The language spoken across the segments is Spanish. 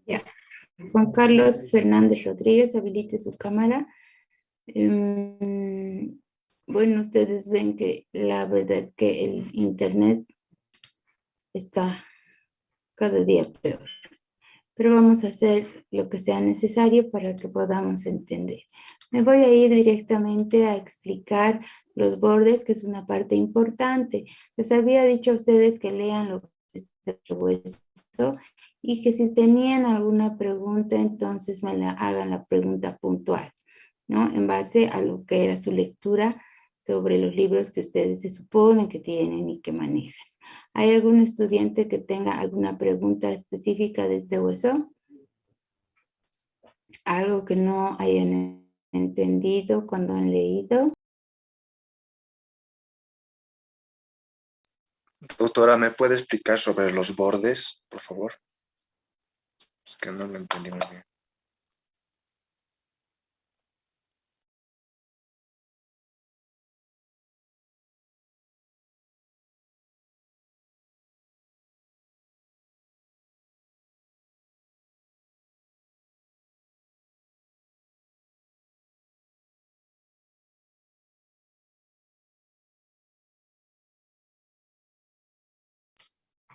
Ya. Juan Carlos Fernández Rodríguez, habilite su cámara. Bueno, ustedes ven que la verdad es que el internet está cada día peor, pero vamos a hacer lo que sea necesario para que podamos entender. Me voy a ir directamente a explicar los bordes, que es una parte importante. Les había dicho a ustedes que lean lo que es el hueso y que si tenían alguna pregunta, entonces me la hagan la pregunta puntual, ¿no? En base a lo que era su lectura sobre los libros que ustedes se suponen que tienen y que manejan. ¿Hay algún estudiante que tenga alguna pregunta específica de este hueso? ¿Algo que no hayan entendido cuando han leído? Doctora, ¿me puede explicar sobre los bordes, por favor? Es que no lo entendí muy bien.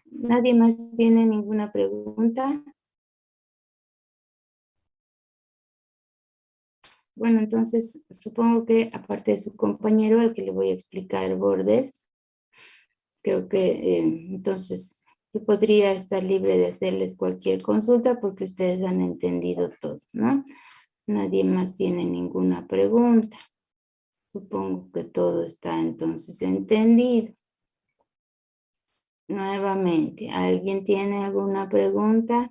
¿Nadie más tiene ninguna pregunta? Bueno, entonces supongo que aparte de su compañero al que le voy a explicar bordes, creo que entonces yo podría estar libre de hacerles cualquier consulta porque ustedes han entendido todo, ¿no? Nadie más tiene ninguna pregunta. Supongo que todo está entonces entendido. Nuevamente, ¿alguien tiene alguna pregunta?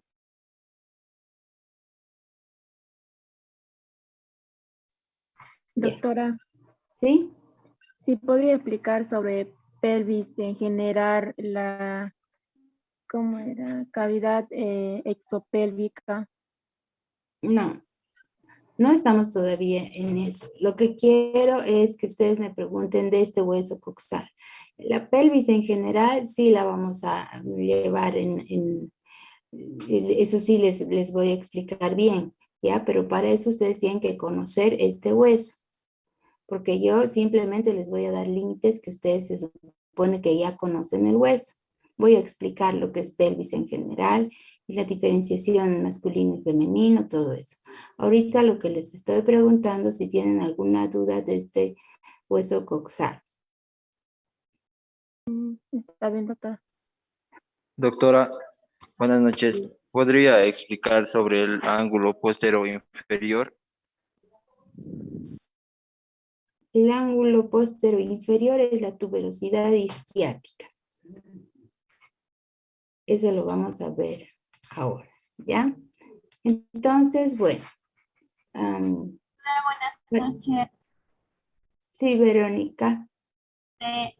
Doctora, ¿Sí? ¿sí podría explicar sobre pelvis en general, cómo era, cavidad exopélvica? No, no estamos todavía en eso. Lo que quiero es que ustedes me pregunten de este hueso coxal. La pelvis en general sí la vamos a llevar eso sí les voy a explicar bien, ¿ya? Pero para eso ustedes tienen que conocer este hueso, porque yo simplemente les voy a dar límites que ustedes se supone que ya conocen el hueso. Voy a explicar lo que es pelvis en general y la diferenciación en masculino y femenino, todo eso. Ahorita lo que les estoy preguntando si tienen alguna duda de este hueso coxal. Está bien, doctora. Doctora, buenas noches. ¿Podría explicar sobre el ángulo postero inferior? El ángulo postero inferior es la tuberosidad isquiática. Eso lo vamos a ver ahora, ¿ya? Entonces, bueno. Buenas noches. Sí, Verónica.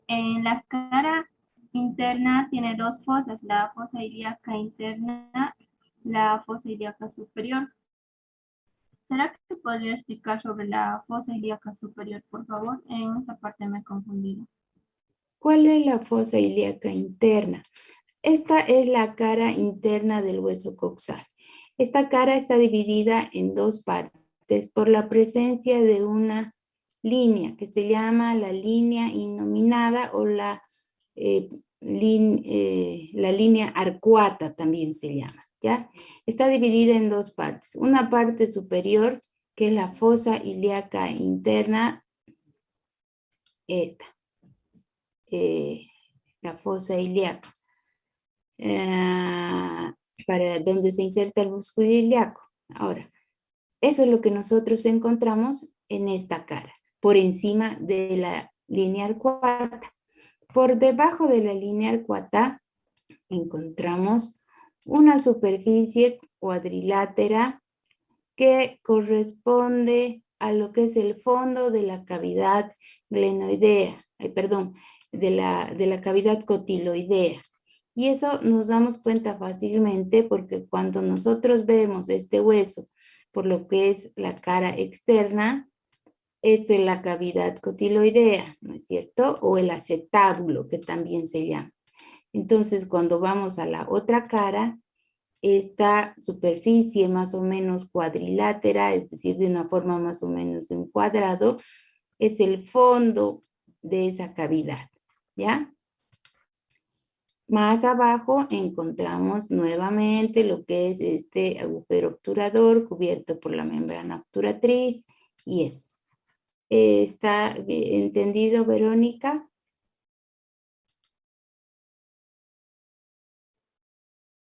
En la cara interna tiene dos fosas, la fosa ilíaca interna, la fosa ilíaca superior. ¿Será que podría explicar sobre la fosa ilíaca superior, por favor? En esa parte me he confundido. ¿Cuál es la fosa ilíaca interna? Esta es la cara interna del hueso coxal. Esta cara está dividida en dos partes por la presencia de una línea que se llama la línea innominada o la línea arcuata también se llama, ¿ya? Está dividida en dos partes. Una parte superior que es la fosa ilíaca interna, esta, la fosa ilíaca. Para donde se inserta el músculo ilíaco. Ahora, eso es lo que nosotros encontramos en esta cara, por encima de la línea arcuata. Por debajo de la línea arcuata encontramos una superficie cuadrilátera que corresponde a lo que es el fondo de la cavidad glenoidea, de la cavidad cotiloidea. Y eso nos damos cuenta fácilmente porque cuando nosotros vemos este hueso por lo que es la cara externa, esta es la cavidad cotiloidea, ¿no es cierto? O el acetábulo, que también se llama. Entonces, cuando vamos a la otra cara, esta superficie más o menos cuadrilátera, es decir, de una forma más o menos de un cuadrado, es el fondo de esa cavidad, ¿ya? Más abajo encontramos nuevamente lo que es este agujero obturador cubierto por la membrana obturatriz y eso. ¿Está entendido, Verónica?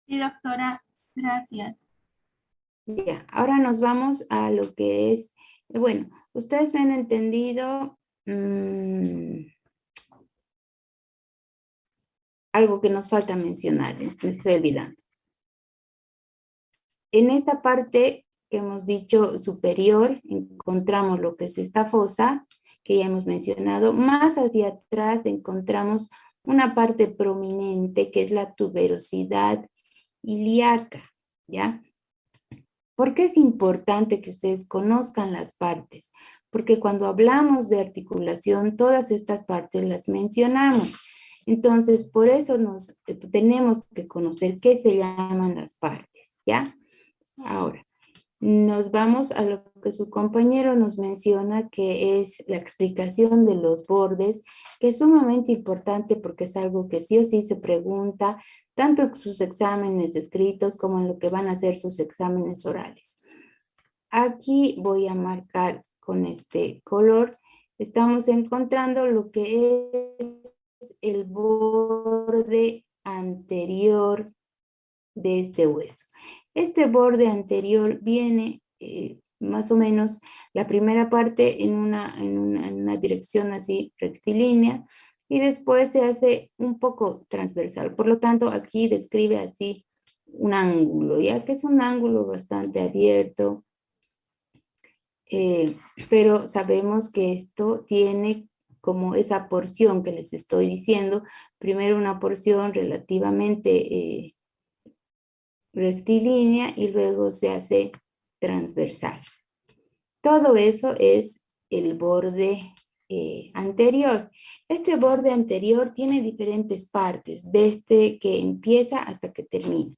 Sí, doctora, gracias. Ya, ahora nos vamos a lo que es, bueno, ustedes me han entendido algo que nos falta mencionar, me estoy olvidando. En esta parte que hemos dicho superior, encontramos lo que es esta fosa, que ya hemos mencionado. Más hacia atrás encontramos una parte prominente, que es la tuberosidad ilíaca, ¿ya? ¿Por qué es importante que ustedes conozcan las partes? Porque cuando hablamos de articulación, todas estas partes las mencionamos. Entonces, por eso tenemos que conocer qué se llaman las partes, ¿ya? Ahora, nos vamos a lo que su compañero nos menciona, que es la explicación de los bordes, que es sumamente importante porque es algo que sí o sí se pregunta, tanto en sus exámenes escritos como en lo que van a ser sus exámenes orales. Aquí voy a marcar con este color. Estamos encontrando lo que es el borde anterior de este hueso. Este borde anterior viene más o menos la primera parte en una dirección así rectilínea y después se hace un poco transversal. Por lo tanto, aquí describe así un ángulo, ya que es un ángulo bastante abierto, pero sabemos que esto tiene como esa porción que les estoy diciendo, primero una porción relativamente rectilínea y luego se hace transversal. Todo eso es el borde anterior. Este borde anterior tiene diferentes partes, desde que empieza hasta que termina.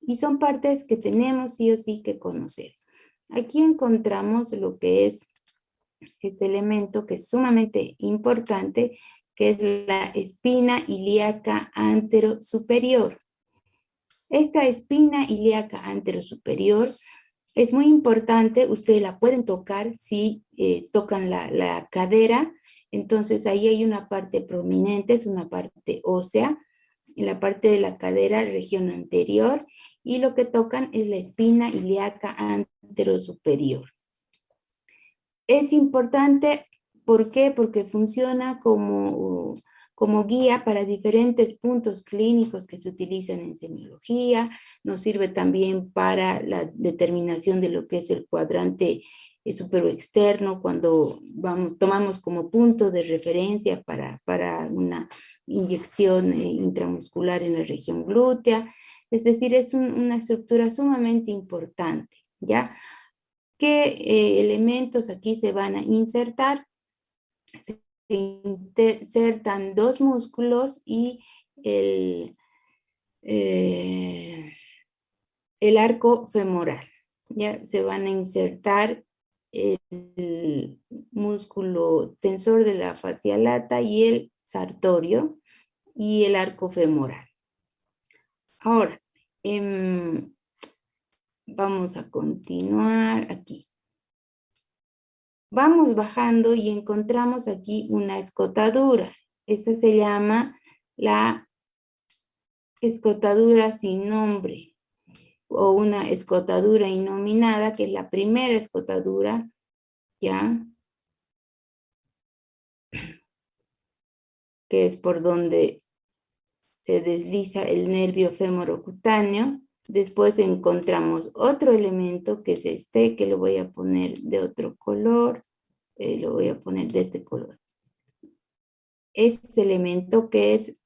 Y son partes que tenemos sí o sí que conocer. Aquí encontramos lo que es este elemento que es sumamente importante, que es la espina ilíaca anterosuperior. Esta espina ilíaca anterosuperior es muy importante, ustedes la pueden tocar si tocan la cadera, entonces ahí hay una parte prominente, es una parte ósea, en la parte de la cadera, región anterior, y lo que tocan es la espina ilíaca anterosuperior. Es importante, ¿por qué? Porque funciona como guía para diferentes puntos clínicos que se utilizan en semiología, nos sirve también para la determinación de lo que es el cuadrante superoexterno, cuando tomamos como punto de referencia para una inyección intramuscular en la región glútea, es decir, es una estructura sumamente importante, ¿ya? ¿Qué elementos aquí se van a insertar? Se insertan dos músculos y el arco femoral. Ya se van a insertar el músculo tensor de la fascia lata y el sartorio y el arco femoral. Ahora, vamos a continuar aquí. Vamos bajando y encontramos aquí una escotadura. Esta se llama la escotadura sin nombre o una escotadura innominada, que es la primera escotadura, ¿ya? Que es por donde se desliza el nervio femorocutáneo. Después encontramos otro elemento que es este, que lo voy a poner de otro color. Lo voy a poner de este color. Este elemento que es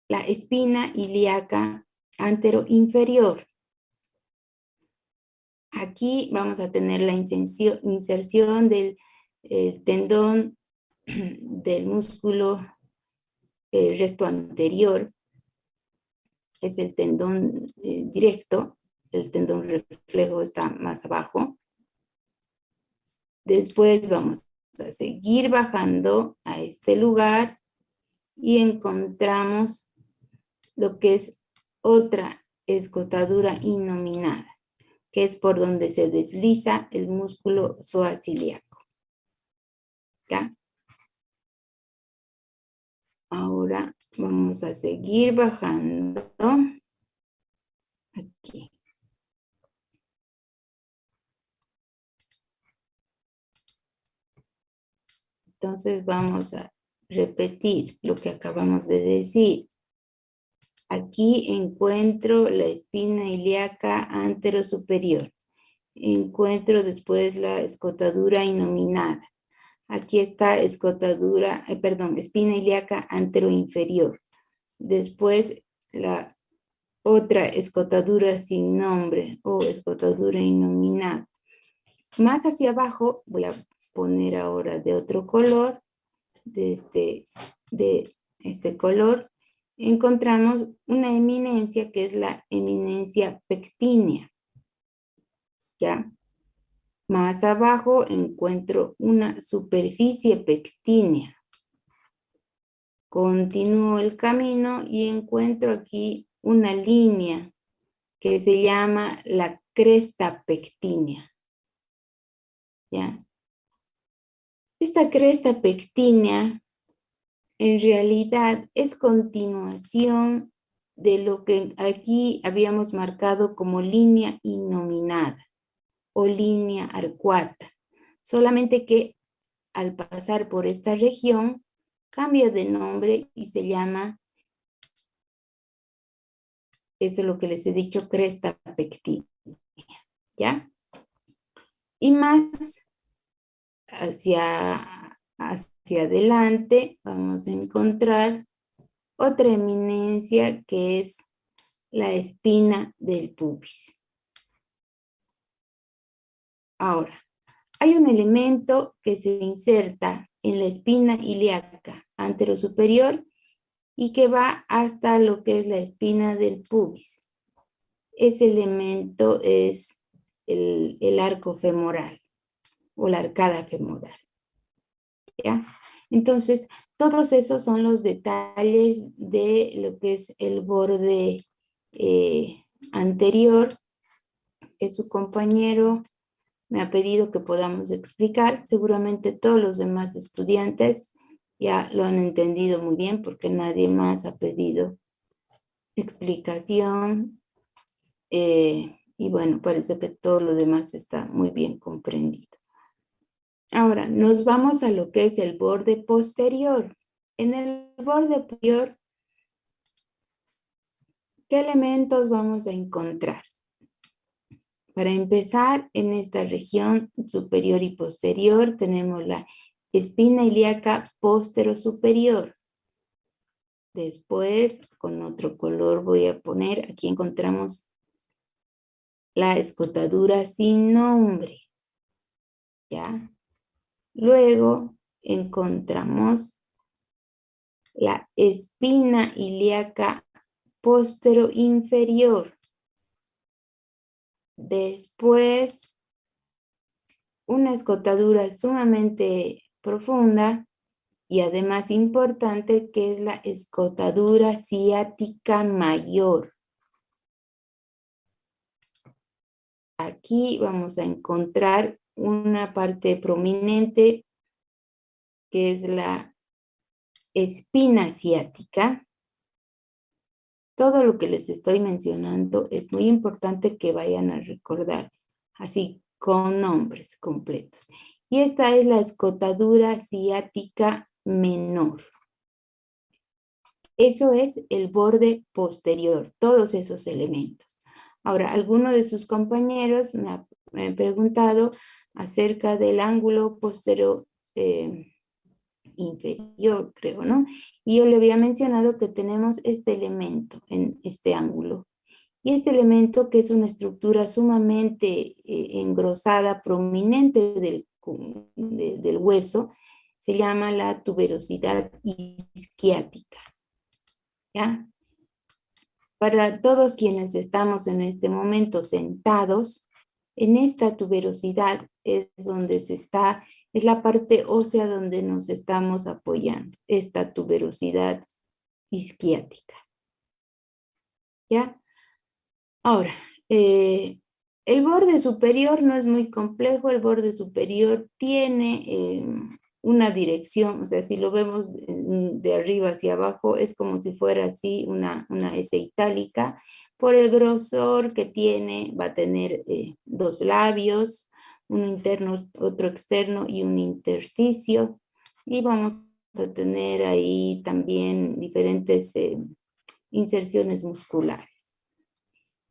la espina ilíaca anteroinferior. Aquí vamos a tener la inserción del tendón del músculo recto anterior es el tendón directo, el tendón reflejo está más abajo. Después vamos a seguir bajando a este lugar y encontramos lo que es otra escotadura innominada, que es por donde se desliza el músculo psoas-ilíaco. ¿Ya? Ahora vamos a seguir bajando aquí. Entonces vamos a repetir lo que acabamos de decir. Aquí encuentro la espina ilíaca anterosuperior. Encuentro después la escotadura innominada. Aquí está espina ilíaca anteroinferior. Después la otra escotadura sin nombre o escotadura innominada. Más hacia abajo, voy a poner ahora de otro color, de este color, encontramos una eminencia que es la eminencia pectínea. ¿Ya? Más abajo encuentro una superficie pectínea. Continúo el camino y encuentro aquí una línea que se llama la cresta pectínea. ¿Ya? Esta cresta pectínea en realidad es continuación de lo que aquí habíamos marcado como línea innominada o línea arcuata. Solamente que al pasar por esta región cambia de nombre y se llama, eso es lo que les he dicho, cresta pectínea. ¿Ya? Y más hacia adelante vamos a encontrar otra eminencia que es la espina del pubis. Ahora, hay un elemento que se inserta en la espina ilíaca anterosuperior y que va hasta lo que es la espina del pubis. Ese elemento es el arco femoral o la arcada femoral. ¿Ya? Entonces, todos esos son los detalles de lo que es el borde anterior que su compañero me ha pedido que podamos explicar. Seguramente todos los demás estudiantes ya lo han entendido muy bien porque nadie más ha pedido explicación. Y bueno, parece que todo lo demás está muy bien comprendido. Ahora, nos vamos a lo que es el borde posterior. En el borde posterior, ¿qué elementos vamos a encontrar? Para empezar, en esta región superior y posterior tenemos la espina ilíaca posterosuperior. Después, con otro color voy a poner, aquí encontramos la escotadura sin nombre. ¿Ya? Luego encontramos la espina ilíaca posteroinferior. Después, una escotadura sumamente profunda y además importante que es la escotadura ciática mayor. Aquí vamos a encontrar una parte prominente que es la espina ciática. Todo lo que les estoy mencionando es muy importante que vayan a recordar, así con nombres completos. Y esta es la escotadura ciática menor. Eso es el borde posterior, todos esos elementos. Ahora, alguno de sus compañeros me ha preguntado acerca del ángulo posterior inferior, creo, ¿no? Y yo le había mencionado que tenemos este elemento en este ángulo. Y este elemento, que es una estructura sumamente engrosada, prominente del hueso, se llama la tuberosidad isquiática. ¿Ya? para todos quienes estamos en este momento sentados, en esta tuberosidad es donde es la parte ósea donde nos estamos apoyando, esta tuberosidad isquiática. ¿Ya? Ahora, el borde superior no es muy complejo, el borde superior tiene una dirección, o sea, si lo vemos de arriba hacia abajo, es como si fuera así una S itálica. Por el grosor que tiene, va a tener dos labios, uno interno, otro externo y un intersticio. Y vamos a tener ahí también diferentes inserciones musculares.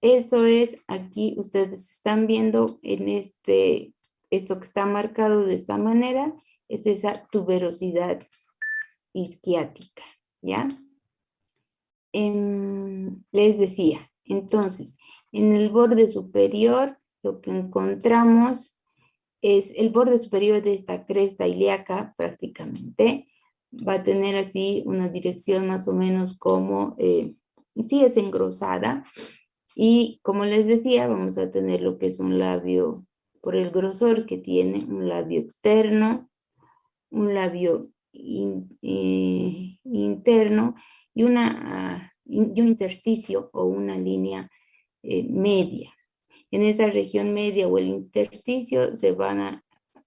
Eso es, aquí ustedes están viendo en esto que está marcado de esta manera, es esa tuberosidad isquiática, ¿ya? Les decía, entonces, en el borde superior lo que encontramos es el borde superior de esta cresta ilíaca prácticamente, va a tener así una dirección más o menos como, sí es engrosada, y como les decía, vamos a tener lo que es un labio, por el grosor que tiene, un labio externo, un labio interno y, y un intersticio o una línea media. En esa región media o el intersticio se van a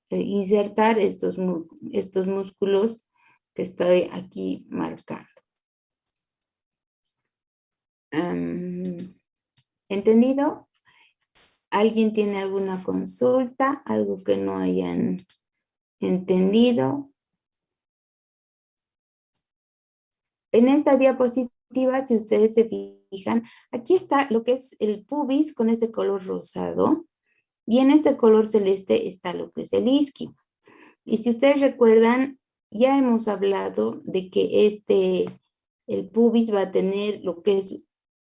insertar estos músculos que estoy aquí marcando. ¿Entendido? ¿Alguien tiene alguna consulta? ¿Algo que no hayan entendido? En esta diapositiva, si ustedes se fijan, aquí está lo que es el pubis con ese color rosado. Y en este color celeste está lo que es el isquio. Y si ustedes recuerdan, ya hemos hablado de que el pubis va a tener lo que es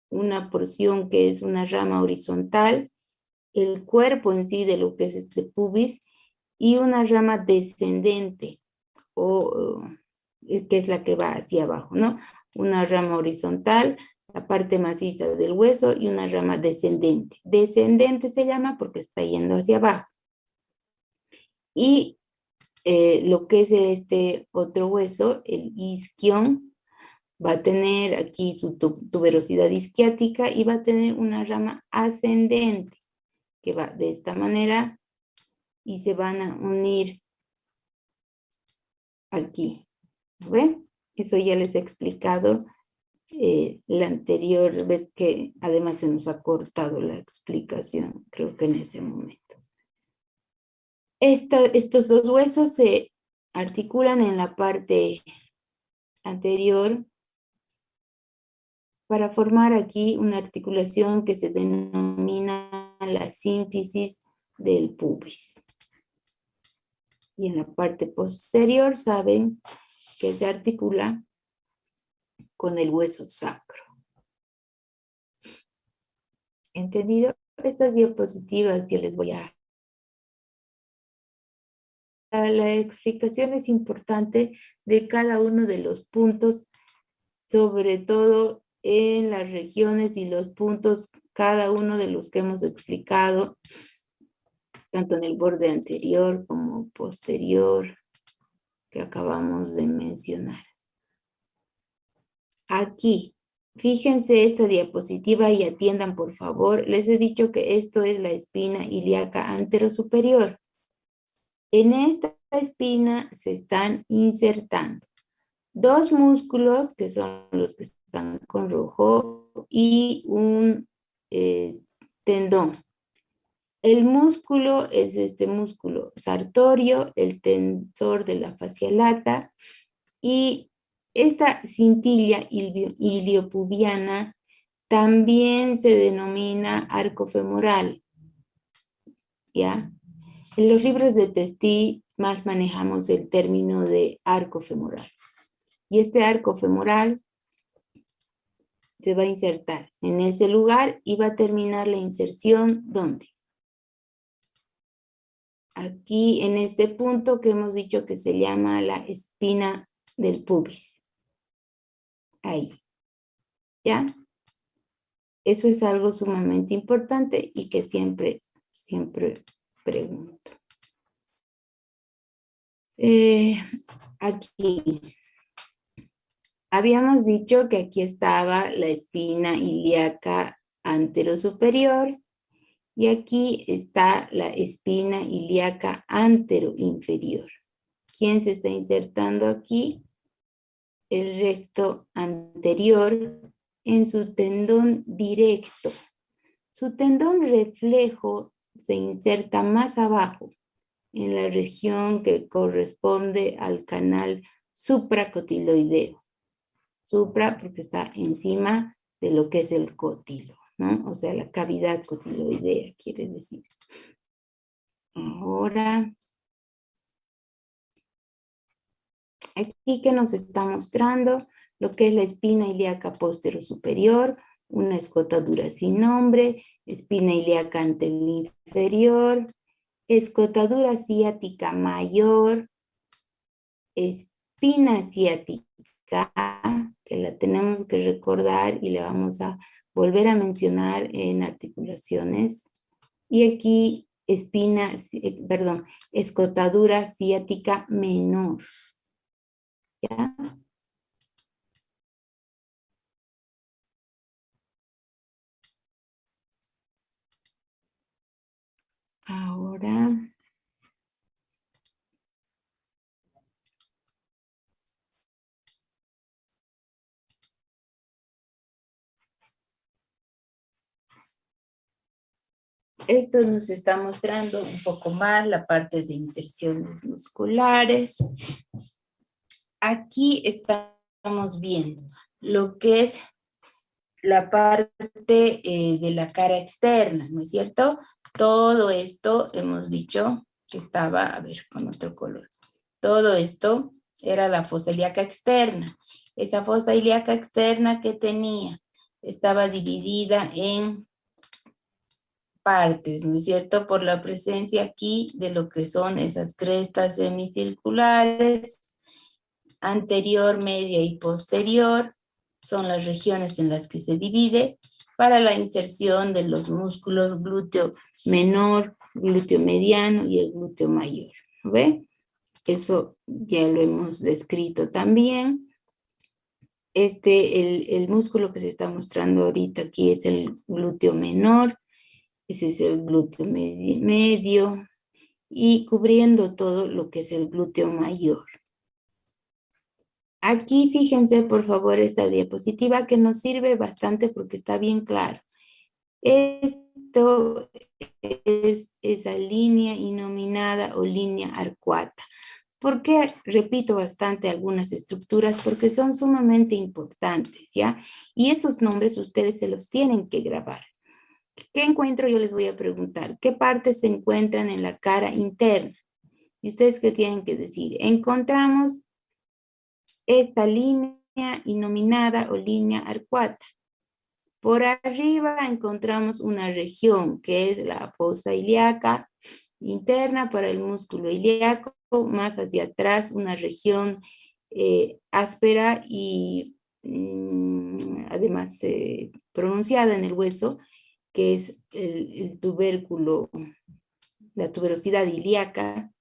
una porción que es una rama horizontal, el cuerpo en sí de lo que es este pubis y una rama descendente que es la que va hacia abajo, ¿no? Una rama horizontal, la parte maciza del hueso y una rama descendente. Descendente se llama porque está yendo hacia abajo. Y lo que es este otro hueso, el isquión, va a tener aquí su tuberosidad isquiática y va a tener una rama ascendente que va de esta manera y se van a unir aquí. ¿Ven? Eso ya les he explicado la anterior vez que además se nos ha cortado la explicación, creo que en ese momento. Estos dos huesos se articulan en la parte anterior para formar aquí una articulación que se denomina la sínfisis del pubis. Y en la parte posterior saben que se articula con el hueso sacro. ¿Entendido? Estas diapositivas yo les voy a... La explicación es importante de cada uno de los puntos, sobre todo en las regiones y los puntos, cada uno de los que hemos explicado, tanto en el borde anterior como posterior, que acabamos de mencionar. Aquí, fíjense esta diapositiva y atiendan por favor. Les he dicho que esto es la espina ilíaca anterosuperior. En esta espina se están insertando dos músculos que son los que están con rojo y un tendón. El músculo es este músculo sartorio, el tensor de la fascia lata y esta cintilla iliopubiana también se denomina arco femoral, ¿ya? En los libros de Testí más manejamos el término de arco femoral. Y este arco femoral se va a insertar en ese lugar y va a terminar la inserción, ¿dónde? Aquí en este punto que hemos dicho que se llama la espina del pubis. Ahí. ¿Ya? Eso es algo sumamente importante y que siempre pregunto. Aquí habíamos dicho que aquí estaba la espina ilíaca anterosuperior y aquí está la espina ilíaca anteroinferior. ¿Quién se está insertando aquí? El recto anterior en su tendón directo. Su tendón reflejo se inserta más abajo, en la región que corresponde al canal supracotiloideo. Supra porque está encima de lo que es el cótilo, ¿no? O sea, la cavidad cotiloidea, quiere decir. Ahora, aquí que nos está mostrando lo que es la espina ilíaca posterior-superior, una escotadura sin nombre, espina ilíaca anterior-inferior, escotadura ciática mayor, espina ciática, que la tenemos que recordar y la vamos a volver a mencionar en articulaciones. Y aquí escotadura ciática menor. ¿Ya? Ahora, esto nos está mostrando un poco más la parte de inserciones musculares. Aquí estamos viendo lo que es la parte de la cara externa, ¿no es cierto? Todo esto hemos dicho que estaba, a ver, con otro color. Todo esto era la fosa ilíaca externa. Esa fosa ilíaca externa que tenía estaba dividida en partes, ¿no es cierto? Por la presencia aquí de lo que son esas crestas semicirculares, anterior, media y posterior, son las regiones en las que se divide para la inserción de los músculos glúteo menor, glúteo mediano y el glúteo mayor. ¿Ve? Eso ya lo hemos descrito también. El músculo que se está mostrando ahorita aquí es el glúteo menor, ese es el glúteo medio y cubriendo todo lo que es el glúteo mayor. Aquí fíjense por favor esta diapositiva que nos sirve bastante porque está bien claro. Esto es esa línea inominada o línea arcuata. ¿Por qué repito bastante algunas estructuras? Porque son sumamente importantes, ¿ya? Y esos nombres ustedes se los tienen que grabar. ¿Qué encuentro? Yo les voy a preguntar. ¿Qué partes se encuentran en la cara interna? ¿Y ustedes qué tienen que decir? Encontramos esta línea inominada o línea arcuata. Por arriba encontramos una región que es la fosa ilíaca interna para el músculo ilíaco, más hacia atrás una región áspera y además pronunciada en el hueso, que es el tubérculo, la tuberosidad ilíaca.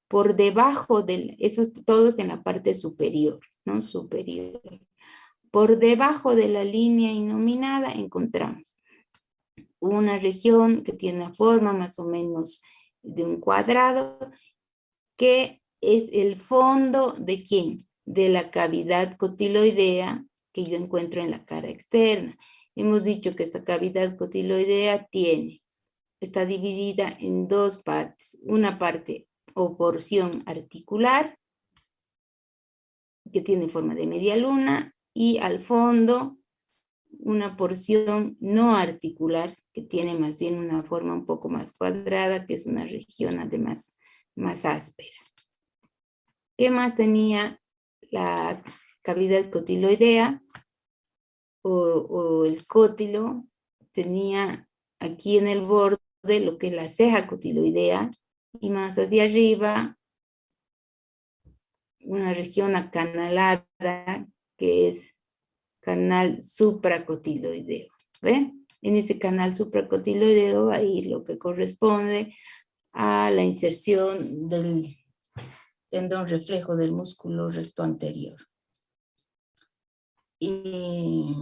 Por debajo de esos todos en la parte superior, ¿no? Superior. Por debajo de la línea inominada encontramos una región que tiene una forma más o menos de un cuadrado, que es el fondo de ¿quién? De la cavidad cotiloidea que yo encuentro en la cara externa. Hemos dicho que esta cavidad cotiloidea está dividida en dos partes. Una parte o porción articular, que tiene forma de media luna, y al fondo una porción no articular, que tiene más bien una forma un poco más cuadrada, que es una región además más áspera. ¿Qué más tenía la cavidad cotiloidea o el cótilo? Tenía aquí en el borde lo que es la ceja cotiloidea y más hacia arriba una región acanalada que es canal supracotiloideo. ¿Ve? En ese canal supracotiloideo va a ir lo que corresponde a la inserción del tendón reflejo del músculo recto anterior. Y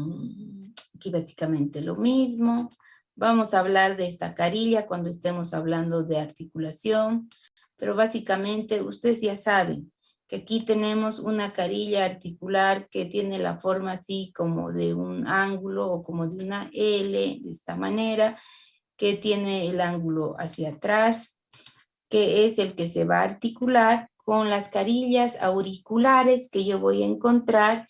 aquí básicamente lo mismo. Vamos a hablar de esta carilla cuando estemos hablando de articulación, pero básicamente ustedes ya saben que aquí tenemos una carilla articular que tiene la forma así como de un ángulo o como de una L, de esta manera, que tiene el ángulo hacia atrás, que es el que se va a articular con las carillas auriculares que yo voy a encontrar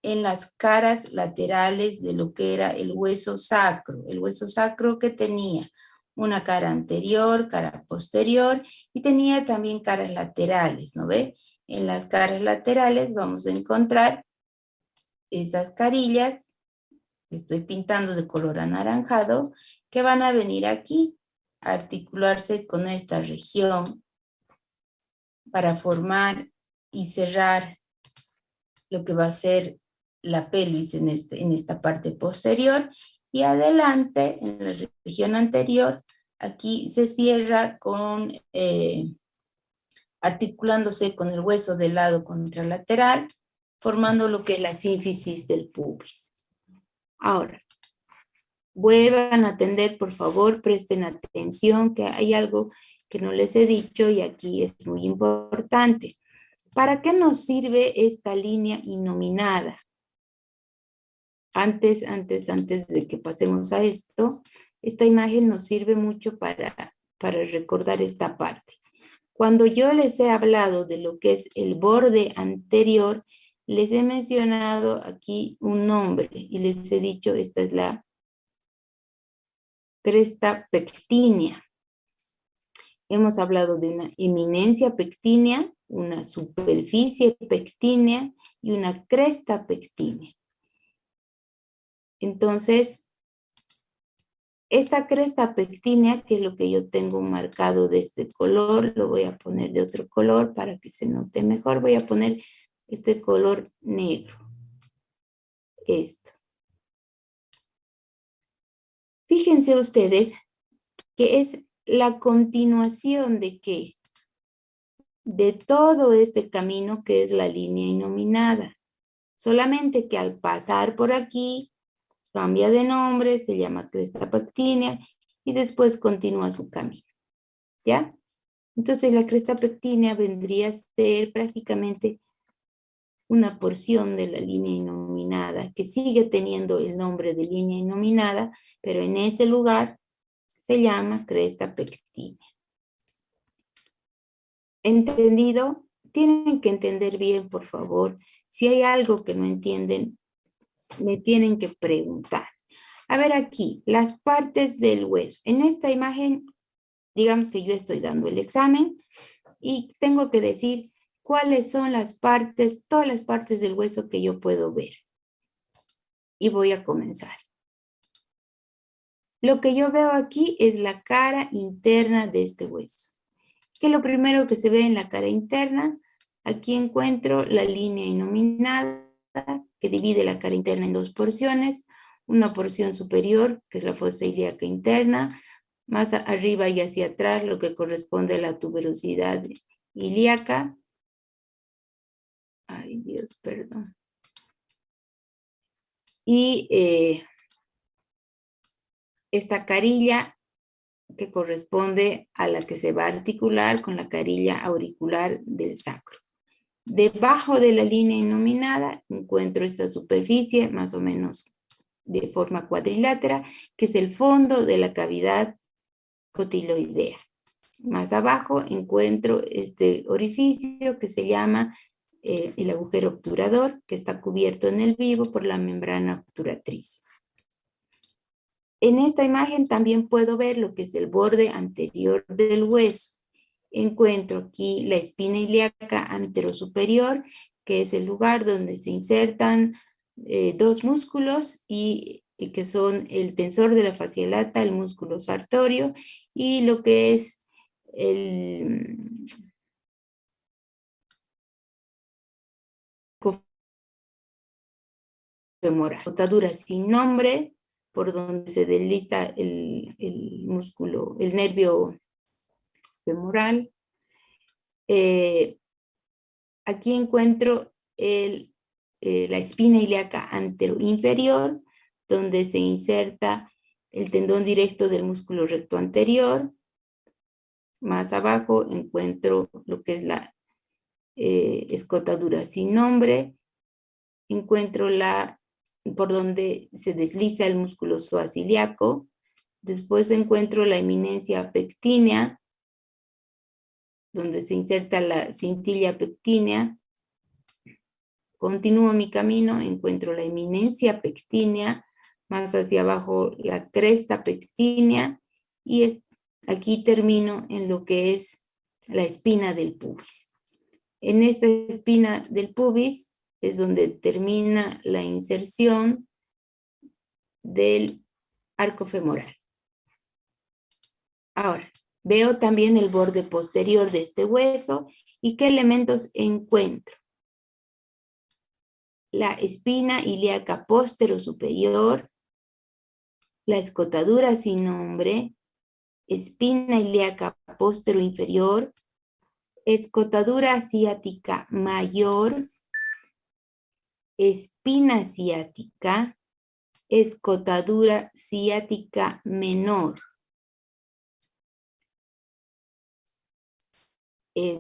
en las caras laterales de lo que era el hueso sacro que tenía una cara anterior, cara posterior y tenía también caras laterales, ¿no ve? En las caras laterales vamos a encontrar esas carillas, estoy pintando de color anaranjado, que van a venir aquí a articularse con esta región para formar y cerrar lo que va a ser la pelvis en esta parte posterior, y adelante, en la región anterior, aquí se cierra con, articulándose con el hueso del lado contralateral, formando lo que es la sínfisis del pubis. Ahora, vuelvan a atender, por favor, presten atención, que hay algo que no les he dicho y aquí es muy importante. ¿Para qué nos sirve esta línea inominada? Antes de que pasemos a esto, esta imagen nos sirve mucho para recordar esta parte. Cuando yo les he hablado de lo que es el borde anterior, les he mencionado aquí un nombre y les he dicho, esta es la cresta pectínea. Hemos hablado de una eminencia pectínea, una superficie pectínea y una cresta pectínea. Entonces, esta cresta pectínea, que es lo que yo tengo marcado de este color, lo voy a poner de otro color para que se note mejor. Voy a poner este color negro. Esto. Fíjense ustedes que es la continuación de ¿qué? De todo este camino que es la línea inominada. Solamente que al pasar por aquí, cambia de nombre, se llama cresta pectínea y después continúa su camino. ¿Ya? Entonces la cresta pectínea vendría a ser prácticamente una porción de la línea inominada que sigue teniendo el nombre de línea inominada, pero en ese lugar se llama cresta pectínea. ¿Entendido? Tienen que entender bien, por favor. Si hay algo que no entienden, me tienen que preguntar. A ver aquí, las partes del hueso. En esta imagen, digamos que yo estoy dando el examen y tengo que decir cuáles son las partes, todas las partes del hueso que yo puedo ver. Y voy a comenzar. Lo que yo veo aquí es la cara interna de este hueso. ¿Qué es lo primero que se ve en la cara interna? Aquí encuentro la línea inominada que divide la cara interna en dos porciones. Una porción superior, que es la fosa ilíaca interna, más arriba y hacia atrás lo que corresponde a la tuberosidad ilíaca. Ay, Dios, perdón. Y esta carilla que corresponde a la que se va a articular con la carilla auricular del sacro. Debajo de la línea inominada encuentro esta superficie más o menos de forma cuadrilátera, que es el fondo de la cavidad cotiloidea. Más abajo encuentro este orificio que se llama el agujero obturador, que está cubierto en el vivo por la membrana obturatriz. En esta imagen también puedo ver lo que es el borde anterior del hueso. Encuentro aquí la espina ilíaca anterosuperior, que es el lugar donde se insertan dos músculos y que son el tensor de la fascia lata, el músculo sartorio, y lo que es el femoral. Botadura sin nombre, por donde se desliza el músculo, el nervio femoral. Aquí encuentro la espina ilíaca anteroinferior, donde se inserta el tendón directo del músculo recto anterior. Más abajo encuentro lo que es la escotadura sin nombre. Encuentro por donde se desliza el músculo psoas ilíaco. Después encuentro la eminencia pectínea, donde se inserta la cintilla pectínea. Continúo mi camino, encuentro la eminencia pectínea, más hacia abajo la cresta pectínea, y aquí termino en lo que es la espina del pubis. En esta espina del pubis es donde termina la inserción del arco femoral. Ahora, veo también el borde posterior de este hueso y qué elementos encuentro. La espina ilíaca posterior-superior, la escotadura sin nombre, espina ilíaca posterior-inferior, escotadura ciática mayor, espina ciática, escotadura ciática menor.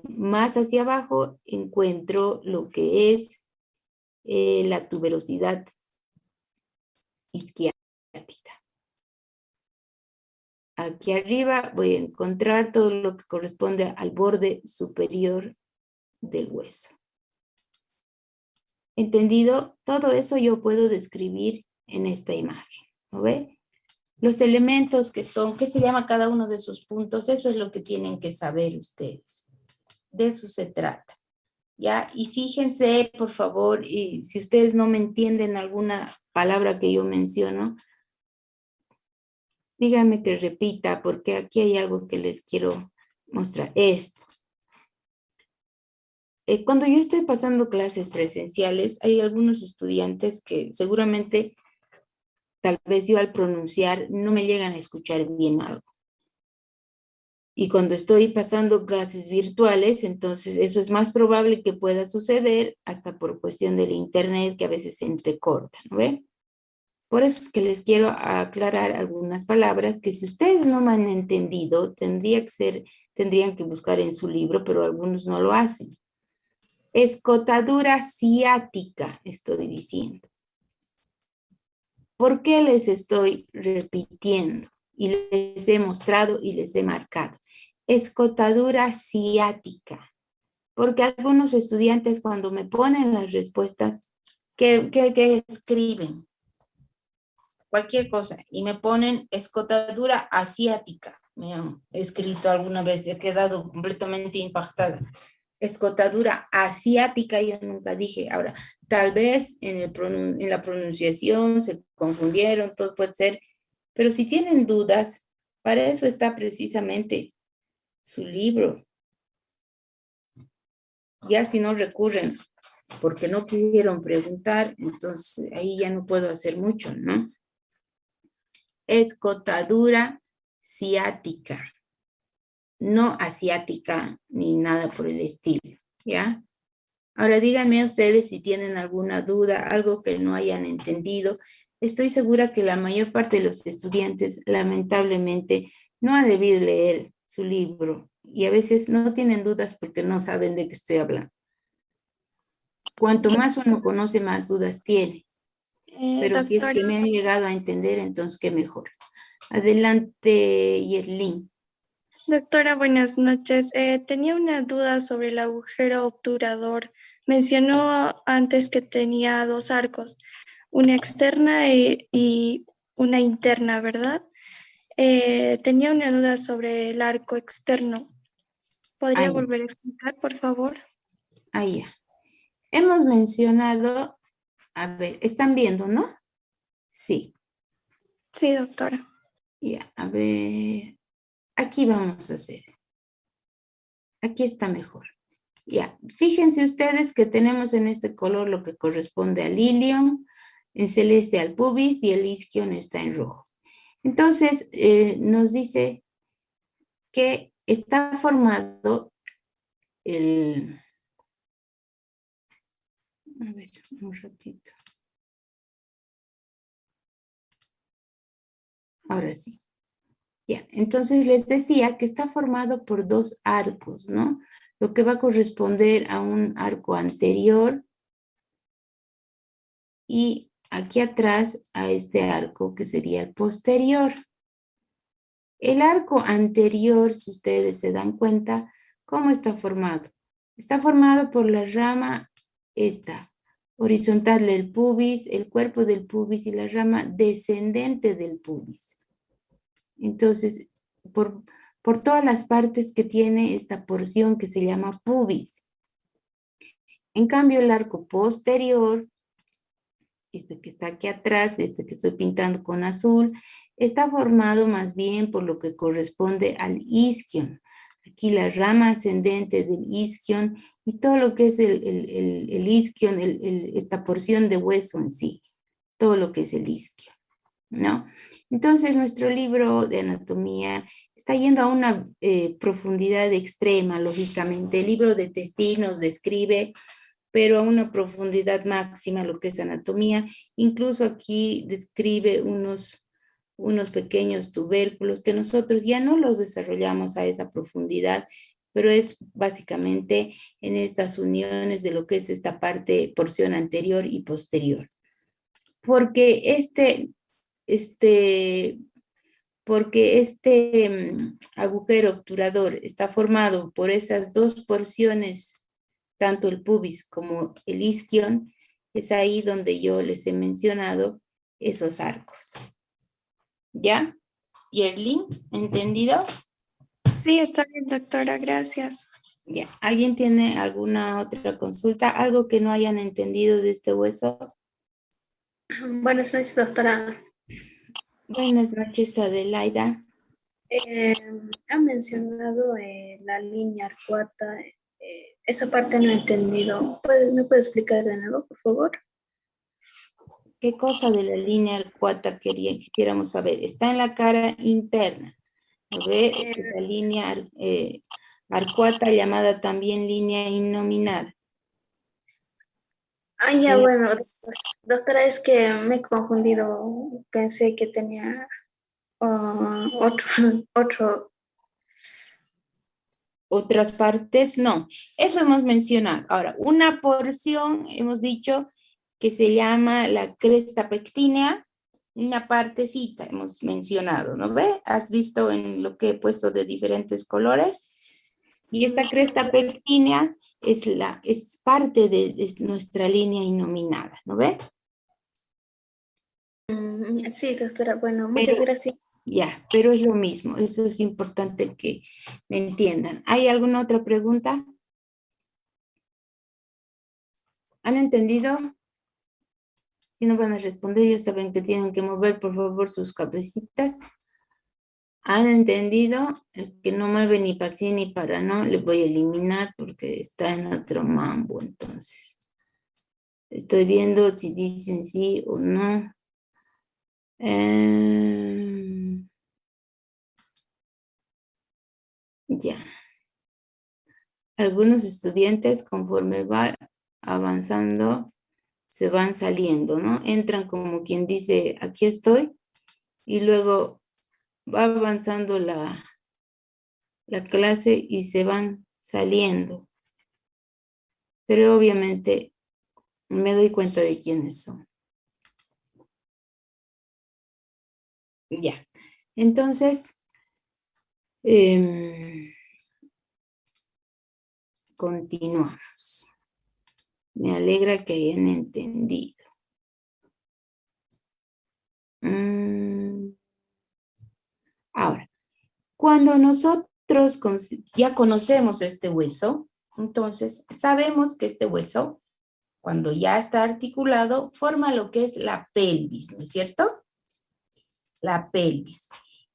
Más hacia abajo encuentro lo que es la tuberosidad isquiática. Aquí arriba voy a encontrar todo lo que corresponde al borde superior del hueso. ¿Entendido? Todo eso yo puedo describir en esta imagen. ¿No ve? Los elementos que son, ¿qué se llama cada uno de esos puntos? Eso es lo que tienen que saber ustedes. De eso se trata. ¿Ya? Y fíjense, por favor, y si ustedes no me entienden alguna palabra que yo menciono, díganme que repita, porque aquí hay algo que les quiero mostrar. Esto. Cuando yo estoy pasando clases presenciales, hay algunos estudiantes que seguramente, tal vez yo al pronunciar, no me llegan a escuchar bien algo. Y cuando estoy pasando clases virtuales, entonces eso es más probable que pueda suceder hasta por cuestión del internet, que a veces se entrecorta, ¿no ven? Por eso es que les quiero aclarar algunas palabras que si ustedes no me han entendido, tendrían que buscar en su libro, pero algunos no lo hacen. Escotadura ciática, estoy diciendo. ¿Por qué les estoy repitiendo? Y les he mostrado y les he marcado. Escotadura ciática. Porque algunos estudiantes cuando me ponen las respuestas, ¿qué escriben? Cualquier cosa. Y me ponen escotadura asiática. Me han escrito alguna vez, he quedado completamente impactada. Escotadura asiática, yo nunca dije. Ahora, tal vez en la pronunciación se confundieron, todo puede ser. Pero si tienen dudas, para eso está precisamente su libro. Ya si no recurren porque no quisieron preguntar, entonces ahí ya no puedo hacer mucho, ¿no? Escotadura ciática. No asiática ni nada por el estilo, ¿ya? Ahora díganme ustedes si tienen alguna duda, algo que no hayan entendido. Estoy segura que la mayor parte de los estudiantes lamentablemente no ha debido leer su libro y a veces no tienen dudas porque no saben de qué estoy hablando. Cuanto más uno conoce, más dudas tiene. Pero si es que me han llegado a entender, entonces qué mejor. Adelante, Yerlin. Doctora, buenas noches. Tenía una duda sobre el agujero obturador. Mencionó antes que tenía dos arcos, una externa y una interna, ¿verdad? Tenía una duda sobre el arco externo. ¿Podría volver a explicar, por favor? Ahí ya. Hemos mencionado, a ver, ¿están viendo, no? Sí. Sí, doctora. Ya, a ver. Aquí vamos a hacer. Aquí está mejor. Ya, fíjense ustedes que tenemos en este color lo que corresponde al ilion, En celeste al pubis y el isquion está en rojo. Entonces, nos dice que está formado el... A ver, un ratito. Ahora sí. Ya, entonces les decía que está formado por dos arcos, ¿no? Lo que va a corresponder a un arco anterior y aquí atrás a este arco que sería el posterior. El arco anterior, si ustedes se dan cuenta, ¿cómo está formado? Está formado por la rama esta, horizontal del pubis, el cuerpo del pubis y la rama descendente del pubis. Entonces, por todas las partes que tiene esta porción que se llama pubis. En cambio, el arco posterior, este que está aquí atrás, este que estoy pintando con azul, está formado más bien por lo que corresponde al isquion. Aquí la rama ascendente del isquion y todo lo que es el isquion, esta porción de hueso en sí, todo lo que es el isquion, ¿no? Entonces, nuestro libro de anatomía está yendo a una profundidad extrema, lógicamente. El libro de Testí nos describe, pero a una profundidad máxima, lo que es anatomía. Incluso aquí describe unos pequeños tubérculos que nosotros ya no los desarrollamos a esa profundidad, pero es básicamente en estas uniones de lo que es esta porción anterior y posterior. Porque este agujero obturador está formado por esas dos porciones, tanto el pubis como el isquion, es ahí donde yo les he mencionado esos arcos. ¿Ya? ¿Yerlin? ¿Entendido? Sí, está bien, doctora, gracias. Ya. ¿Alguien tiene alguna otra consulta? ¿Algo que no hayan entendido de este hueso? Buenas noches, doctora. Buenas noches, Adelaida. Ha mencionado la línea arcuata. Esa parte no he entendido. ¿Me puede explicar de nuevo, por favor? ¿Qué cosa de la línea arcuata quisiéramos saber? Está en la cara interna. A ver, esa línea arcuata llamada también línea innominada. Ya, bueno, doctora, es que me he confundido. Pensé que tenía otro. Otras partes, no. Eso hemos mencionado. Ahora, una porción, hemos dicho que se llama la cresta pectínea, una partecita hemos mencionado, ¿no ve? ¿Has visto en lo que he puesto de diferentes colores? Y esta cresta pectínea es parte de nuestra línea innominada, ¿no ve? Sí, doctora, bueno, muchas gracias. Ya, pero es lo mismo, eso es importante que me entiendan. ¿Hay alguna otra pregunta? ¿Han entendido? Si no van a responder, ya saben que tienen que mover, por favor, sus cabecitas. ¿Han entendido? El que no mueve ni para sí ni para no, le voy a eliminar porque está en otro mambo, entonces. Estoy viendo si dicen sí o no. Ya. Algunos estudiantes, conforme va avanzando, se van saliendo, ¿no? Entran como quien dice, aquí estoy, y luego va avanzando la clase y se van saliendo. Pero obviamente me doy cuenta de quiénes son. Ya. Entonces, continuamos. Me alegra que hayan entendido. Ahora, cuando nosotros ya conocemos este hueso, entonces sabemos que este hueso, cuando ya está articulado, forma lo que es la pelvis, ¿no es cierto? La pelvis.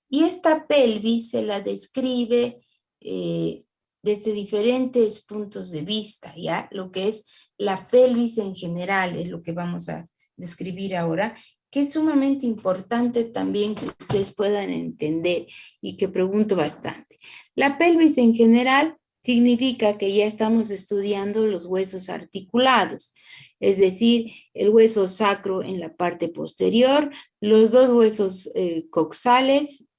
Y esta pelvis se la describe desde diferentes puntos de vista, ¿ya? Lo que es la pelvis en general es lo que vamos a describir ahora, que es sumamente importante también que ustedes puedan entender y que pregunto bastante. La pelvis en general significa que ya estamos estudiando los huesos articulados, es decir, el hueso sacro en la parte posterior, los dos huesos coxales